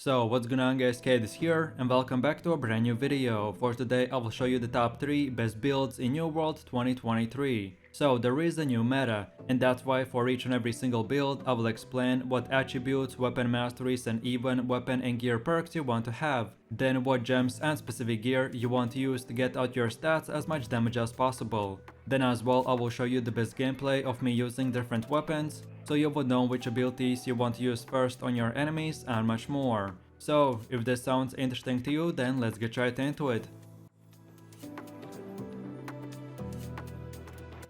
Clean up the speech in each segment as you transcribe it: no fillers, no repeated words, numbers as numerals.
So what's going on guys, Kate is here and welcome back to a brand new video. For today I will show you the top 3 best builds in New World 2023. So there is a new meta, and that's why for each and every single build I will explain what attributes, weapon masteries and even weapon and gear perks you want to have. Then what gems and specific gear you want to use to get out your stats as much damage as possible. Then as well I will show you the best gameplay of me using different weapons, so you would know which abilities you want to use first on your enemies and much more. So if this sounds interesting to you, then let's get right into it.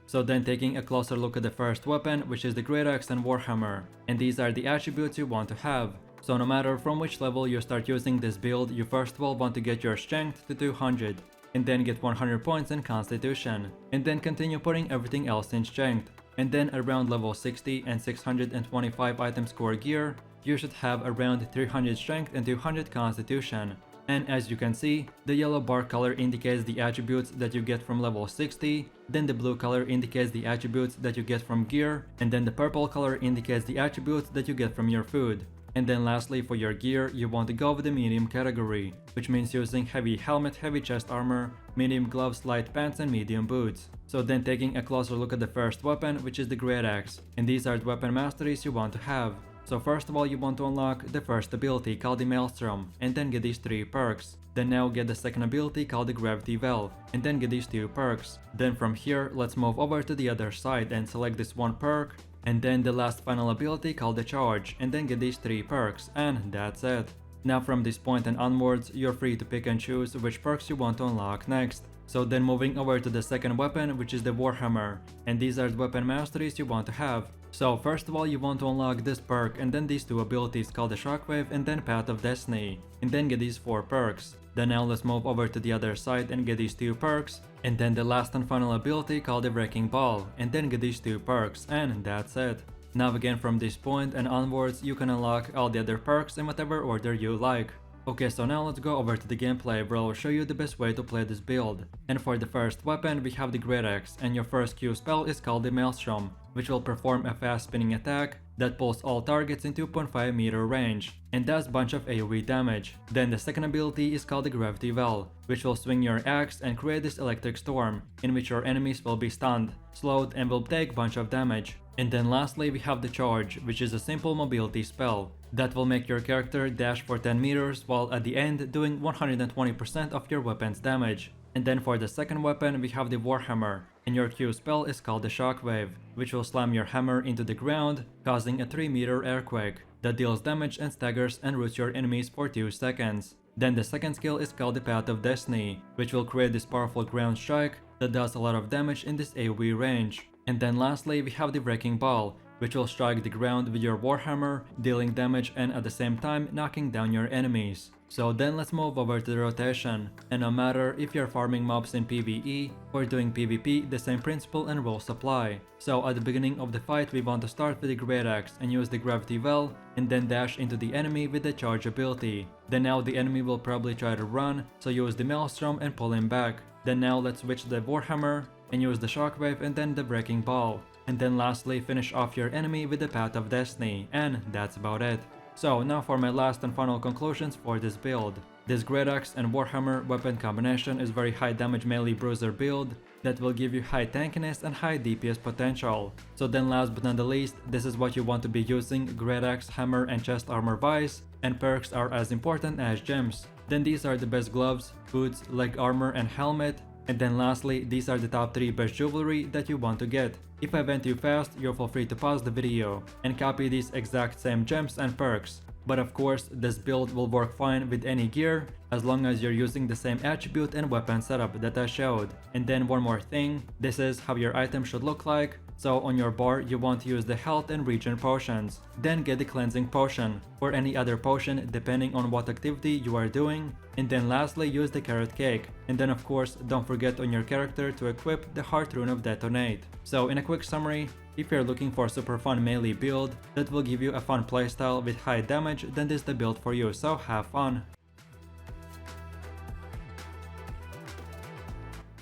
So then taking a closer look at the first weapon, which is the great axe and warhammer, and these are the attributes you want to have. So no matter from which level you start using this build, you first of all want to get your strength to 200, and then get 100 points in constitution, and then continue putting everything else in strength. And then around level 60 and 625 item score gear, you should have around 300 strength and 200 constitution. And as you can see, the yellow bar color indicates the attributes that you get from level 60, then the blue color indicates the attributes that you get from gear, and then the purple color indicates the attributes that you get from your food. And then lastly, for your gear, you want to go with the medium category, which means using heavy helmet, heavy chest armor, medium gloves, light pants and medium boots. So then taking a closer look at the first weapon, which is the great axe, and these are the weapon masteries you want to have. So first of all you want to unlock the first ability called the maelstrom, and then get these 3 perks. Then now get the second ability called the gravity well, and then get these 2 perks. Then from here let's move over to the other side and select this 1 perk, and then the last final ability called the charge, and then get these 3 perks, and that's it. Now from this point and onwards, you're free to pick and choose which perks you want to unlock next. So then moving over to the second weapon, which is the warhammer, and these are the weapon masteries you want to have. So first of all you want to unlock this perk and then these 2 abilities called the shockwave and then path of destiny, and then get these 4 perks. Then now let's move over to the other side and get these 2 perks, and then the last and final ability called the wrecking ball, and then get these 2 perks, and that's it. Now again from this point and onwards you can unlock all the other perks in whatever order you like. Okay, so now let's go over to the gameplay where I'll show you the best way to play this build. And for the first weapon we have the great axe, and your first Q spell is called the maelstrom, which will perform a fast spinning attack that pulls all targets in 2.5 meter range and does bunch of AoE damage. Then the second ability is called the gravity well, which will swing your axe and create this electric storm in which your enemies will be stunned, slowed and will take bunch of damage. And then lastly we have the charge, which is a simple mobility spell that will make your character dash for 10 meters while at the end doing 120% of your weapon's damage. And then for the second weapon we have the warhammer, and your Q spell is called the shockwave, which will slam your hammer into the ground, causing a 3-meter earthquake that deals damage and staggers and roots your enemies for 2 seconds. Then the second skill is called the path of destiny, which will create this powerful ground strike that does a lot of damage in this AoE range. And then lastly we have the wrecking ball, which will strike the ground with your warhammer, dealing damage and at the same time knocking down your enemies. So then let's move over to the rotation, and no matter if you're farming mobs in PVE or doing PvP, the same principle and rules apply. So at the beginning of the fight we want to start with the great axe and use the gravity well, and then dash into the enemy with the charge ability. Then now the enemy will probably try to run, so use the maelstrom and pull him back. Then now let's switch to the warhammer and use the shockwave and then the wrecking ball. And then lastly finish off your enemy with the path of destiny, and that's about it. So now for my last and final conclusions for this build. This great axe and warhammer weapon combination is very high damage melee bruiser build that will give you high tankiness and high DPS potential. So then last but not the least, this is what you want to be using: great axe, hammer and chest armor vice, and perks are as important as gems. Then these are the best gloves, boots, leg armor and helmet. And then lastly, these are the top 3 best jewelry that you want to get. If I went too fast, you'll feel free to pause the video and copy these exact same gems and perks. But of course, this build will work fine with any gear as long as you're using the same attribute and weapon setup that I showed. And then one more thing, this is how your item should look like. So on your bar you want to use the health and regen potions, then get the cleansing potion or any other potion depending on what activity you are doing, and then lastly use the carrot cake. And then of course don't forget on your character to equip the heart rune of detonate. So in a quick summary, if you're looking for a super fun melee build that will give you a fun playstyle with high damage, then this is the build for you, so have fun.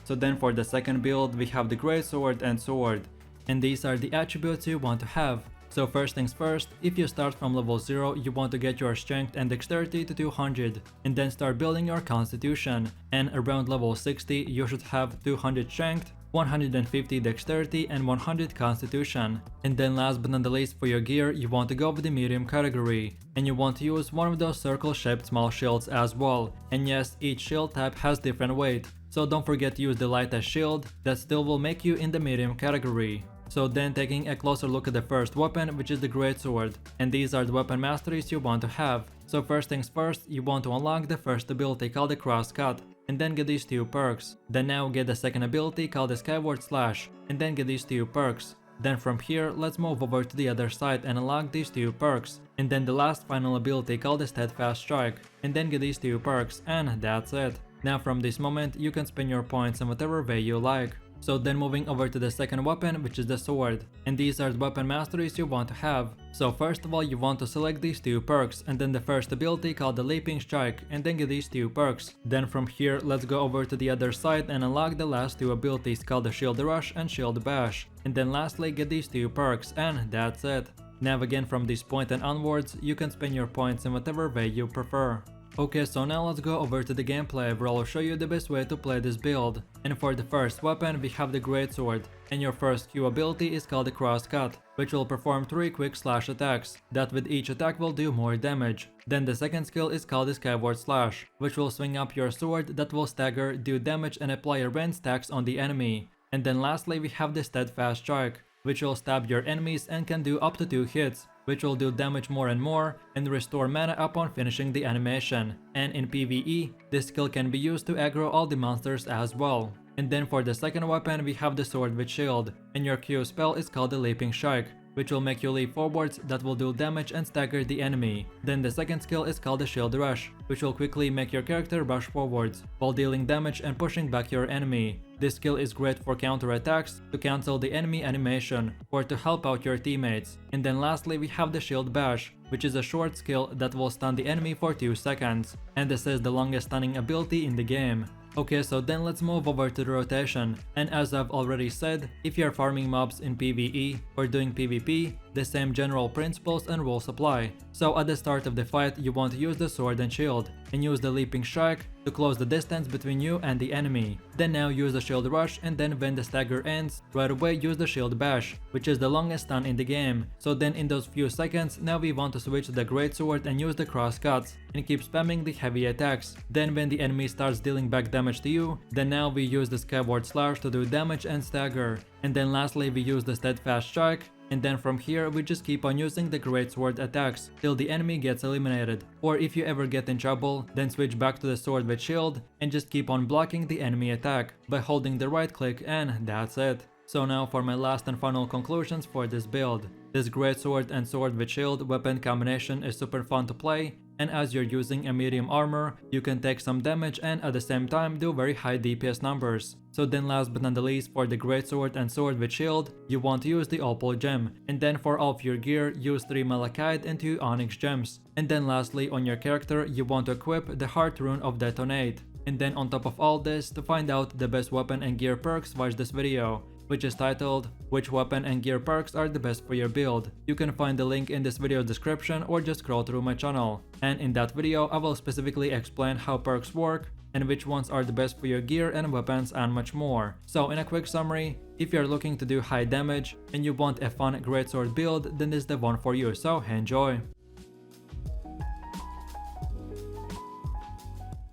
So then for the second build we have the greatsword and sword, and these are the attributes you want to have. So first things first, if you start from level 0, you want to get your strength and dexterity to 200, and then start building your constitution, and around level 60 you should have 200 strength, 150 dexterity and 100 constitution. And then last but not the least, for your gear you want to go with the medium category, and you want to use one of those circle shaped small shields as well. And yes, each shield type has different weight, so don't forget to use the lightest shield, that still will make you in the medium category. So then taking a closer look at the first weapon, which is the greatsword, and these are the weapon masteries you want to have. So first things first, you want to unlock the first ability called the crosscut, and then get these 2 perks. Then now get the second ability called the skyward slash, and then get these 2 perks. Then from here, let's move over to the other side and unlock these 2 perks. And then the last final ability called the steadfast strike, and then get these 2 perks, and that's it. Now from this moment, you can spend your points in whatever way you like. So then moving over to the second weapon, which is the sword, and these are the weapon masteries you want to have. So first of all, you want to select these 2 perks, and then the first ability called the leaping strike, and then get these 2 perks. Then from here, let's go over to the other side and unlock the last 2 abilities called the shield rush and shield bash, and then lastly get these 2 perks, and that's it. Now again, from this point and onwards, you can spend your points in whatever way you prefer. Okay, so now let's go over to the gameplay where I'll show you the best way to play this build. And for the first weapon we have the greatsword, and your first Q ability is called the crosscut, which will perform 3 quick slash attacks, that with each attack will do more damage. Then the second skill is called the skyward slash, which will swing up your sword that will stagger, do damage and apply a range stacks on the enemy. And then lastly we have the steadfast strike, which will stab your enemies and can do up to 2 hits, which will do damage more and more and restore mana upon finishing the animation. And in PVE, this skill can be used to aggro all the monsters as well. And then for the second weapon we have the sword with shield, and your Q spell is called the leaping strike, which will make you leap forwards that will do damage and stagger the enemy. Then the second skill is called the shield rush, which will quickly make your character rush forwards while dealing damage and pushing back your enemy. This skill is great for counter attacks, to cancel the enemy animation, or to help out your teammates. And then lastly we have the shield bash, which is a short skill that will stun the enemy for 2 seconds, and this is the longest stunning ability in the game. Okay, so then let's move over to the rotation, and as I've already said, if you're farming mobs in PvE or doing PvP, the same general principles and rules apply. So at the start of the fight you want to use the sword and shield, and use the leaping strike to close the distance between you and the enemy. Then now use the shield rush, and then when the stagger ends, right away use the shield bash, which is the longest stun in the game. So then in those few seconds, now we want to switch to the greatsword and use the crosscuts, and keep spamming the heavy attacks. Then when the enemy starts dealing back damage to you, then now we use the skyward slash to do damage and stagger. And then lastly we use the steadfast strike, and then from here we just keep on using the greatsword attacks till the enemy gets eliminated. Or if you ever get in trouble, then switch back to the sword with shield and just keep on blocking the enemy attack by holding the right click, and that's it. So now for my last and final conclusions for this build. This greatsword and sword with shield weapon combination is super fun to play, and as you're using a medium armor, you can take some damage and at the same time do very high DPS numbers. So then last but not the least, for the greatsword and sword with shield, you want to use the opal gem, and then for all of your gear, use 3 malachite and 2 onyx gems. And then lastly, on your character, you want to equip the heart rune of detonate. And then on top of all this, to find out the best weapon and gear perks, watch this video, which is titled "Which weapon and gear perks are the best for your build?" You can find the link in this video description or just scroll through my channel. And in that video I will specifically explain how perks work and which ones are the best for your gear and weapons and much more. So in a quick summary, if you're looking to do high damage and you want a fun greatsword build, then this is the one for you, so enjoy!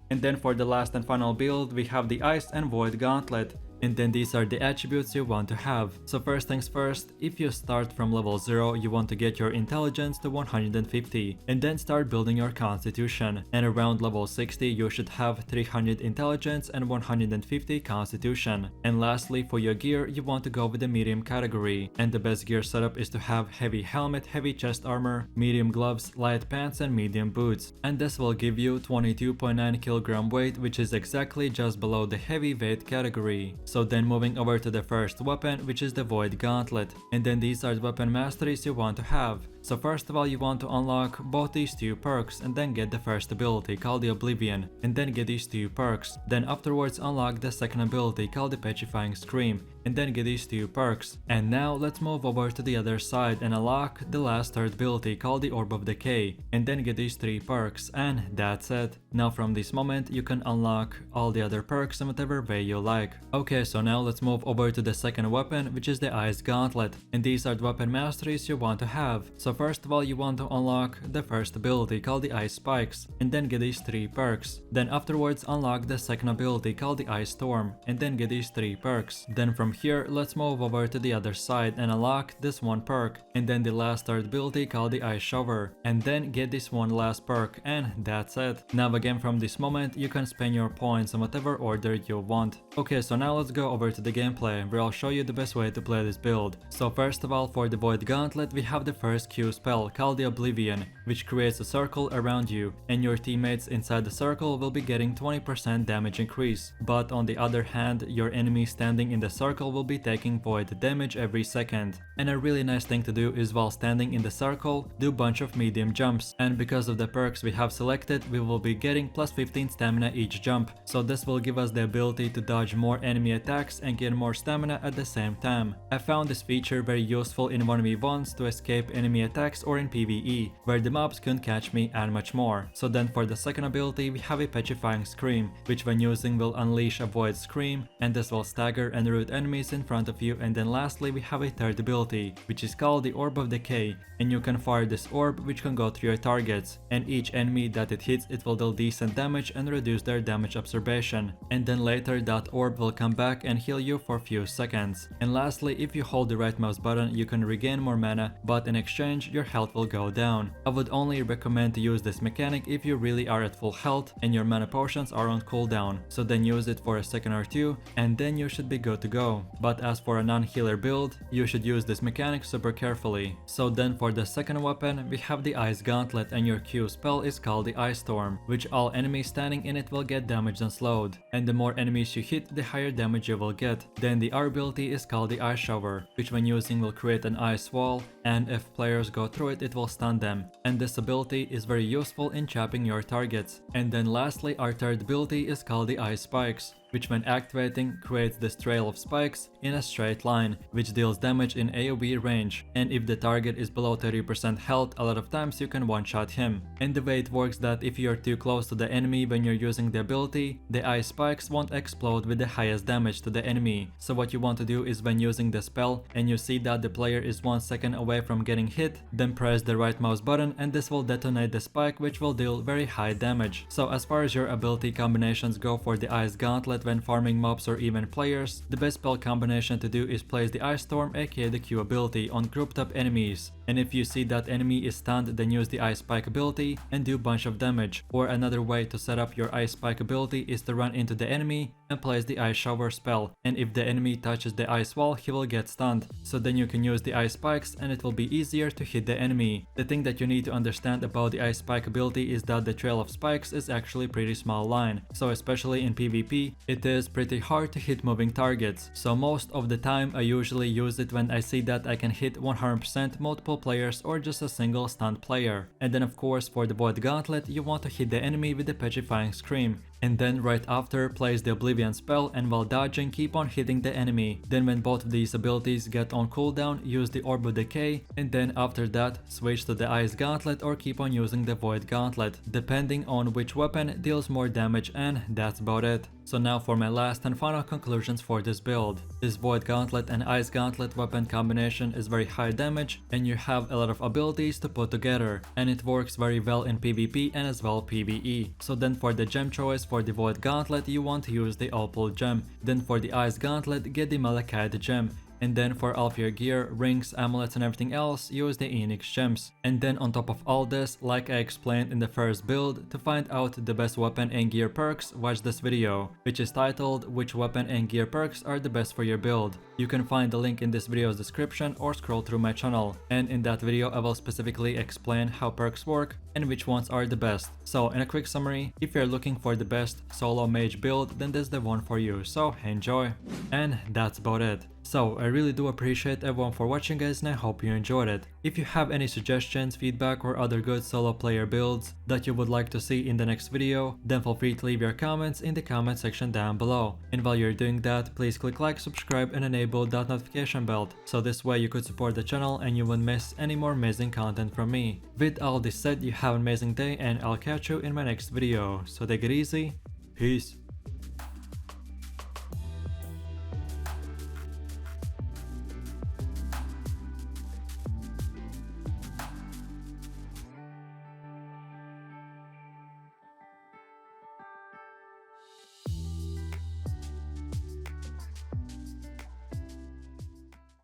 And then for the last and final build we have the Ice and Void Gauntlet. And then these are the attributes you want to have. So first things first, if you start from level 0, you want to get your intelligence to 150 and then start building your constitution. And around level 60 you should have 300 intelligence and 150 constitution. And lastly, for your gear you want to go with the medium category. And the best gear setup is to have heavy helmet, heavy chest armor, medium gloves, light pants and medium boots. And this will give you 22.9 kg weight, which is exactly just below the heavyweight category. So then moving over to the first weapon, which is the Void Gauntlet. And then these are the weapon masteries you want to have. So first of all you want to unlock both these two perks and then get the first ability called the Oblivion, and then get these two perks. Then afterwards unlock the second ability called the Petrifying Scream, and then get these two perks. And now let's move over to the other side and unlock the last third ability called the Orb of Decay, and then get these three perks, and that's it. Now from this moment you can unlock all the other perks in whatever way you like. Okay, so now let's move over to the second weapon, which is the Ice Gauntlet, and these are the weapon masteries you want to have. So first of all you want to unlock the first ability called the Ice Spikes, and then get these three perks. Then afterwards unlock the second ability called the Ice Storm, and then get these three perks. Then from here let's move over to the other side and unlock this one perk, and then the last third ability called the Ice Shower, and then get this one last perk, and that's it. Now again from this moment you can spend your points in whatever order you want. Okay, so now let's go over to the gameplay where I'll show you the best way to play this build. So first of all, for the Void Gauntlet we have the first Q spell called the Oblivion, which creates a circle around you, and your teammates inside the circle will be getting 20% damage increase. But on the other hand, your enemy standing in the circle will be taking void damage every second. And a really nice thing to do is while standing in the circle, do bunch of medium jumps, and because of the perks we have selected we will be getting plus 15 stamina each jump, so this will give us the ability to dodge more enemy attacks and gain more stamina at the same time. I found this feature very useful in 1v1s to escape enemy attacks or in PVE, where the mobs couldn't catch me, and much more. So then for the second ability we have a Petrifying Scream, which when using will unleash a Void Scream, and this will stagger and root enemies in front of you. And then lastly we have a third ability, which is called the Orb of Decay, and you can fire this orb which can go through your targets, and each enemy that it hits it will deal decent damage and reduce their damage absorption, and then later that orb will come back and heal you for a few seconds. And lastly, if you hold the right mouse button you can regain more mana, but in exchange your health will go down. I would only recommend to use this mechanic if you really are at full health and your mana potions are on cooldown, so then use it for a second or two and then you should be good to go. But as for a non-healer build, you should use this mechanic super carefully. So then for the second weapon we have the Ice Gauntlet, and your Q spell is called the Ice Storm, which all enemies standing in it will get damaged and slowed, and the more enemies you hit the higher damage you will get. Then the R ability is called the Ice Shower, which when using will create an ice wall, and if players go through it will stun them, and this ability is very useful in chapping your targets. And then lastly our third ability is called the Ice Spikes, which when activating creates this trail of spikes in a straight line, which deals damage in AoE range, and if the target is below 30% health a lot of times you can one-shot him. And the way it works that if you're too close to the enemy when you're using the ability, the ice spikes won't explode with the highest damage to the enemy. So what you want to do is when using the spell and you see that the player is 1 second away from getting hit, then press the right mouse button and this will detonate the spike, which will deal very high damage. So as far as your ability combinations go for the Ice Gauntlet when farming mobs or even players, the best spell combination to do is place the Ice Storm aka the Q ability on grouped up enemies, and if you see that enemy is stunned then use the Ice Spike ability and do bunch of damage. Or another way to set up your Ice Spike ability is to run into the enemy and place the Ice Shower spell, and if the enemy touches the ice wall he will get stunned, so then you can use the Ice Spikes and it will be easier to hit the enemy. The thing that you need to understand about the Ice Spike ability is that the trail of spikes is actually pretty small line, so especially in PvP it is pretty hard to hit moving targets. So most of the time I usually use it when I see that I can hit 100% multiple players or just a single stunned player. And then of course for the Void Gauntlet you want to hit the enemy with the Petrifying Scream, and then right after place the Oblivion spell, and while dodging keep on hitting the enemy. Then when both of these abilities get on cooldown use the Orb of Decay, and then after that switch to the Ice Gauntlet or keep on using the Void Gauntlet depending on which weapon deals more damage, and that's about it. So now for my last and final conclusions for this build. This Void Gauntlet and Ice Gauntlet weapon combination is very high damage and you have a lot of abilities to put together, and it works very well in PvP and as well PvE. So then for the gem choice for the Void Gauntlet you want to use the Opal gem, then for the Ice Gauntlet get the Malachite gem, and then for all of your gear, rings, amulets and everything else use the Enix gems. And then on top of all this, like I explained in the first build, to find out the best weapon and gear perks, watch this video, which is titled which weapon and gear perks are the best for your build. You can find the link in this video's description or scroll through my channel, and in that video I will specifically explain how perks work and which ones are the best. So in a quick summary, if you're looking for the best solo mage build then this is the one for you, so enjoy. And that's about it. So I really do appreciate everyone for watching guys, and I hope you enjoyed it. If you have any suggestions, feedback or other good solo player builds that you would like to see in the next video, then feel free to leave your comments in the comment section down below. And while you're doing that, please click like, subscribe and enable that notification bell, so this way you could support the channel and you wouldn't miss any more amazing content from me. With all this said, you have an amazing day and I'll catch you in my next video. So take it easy, peace.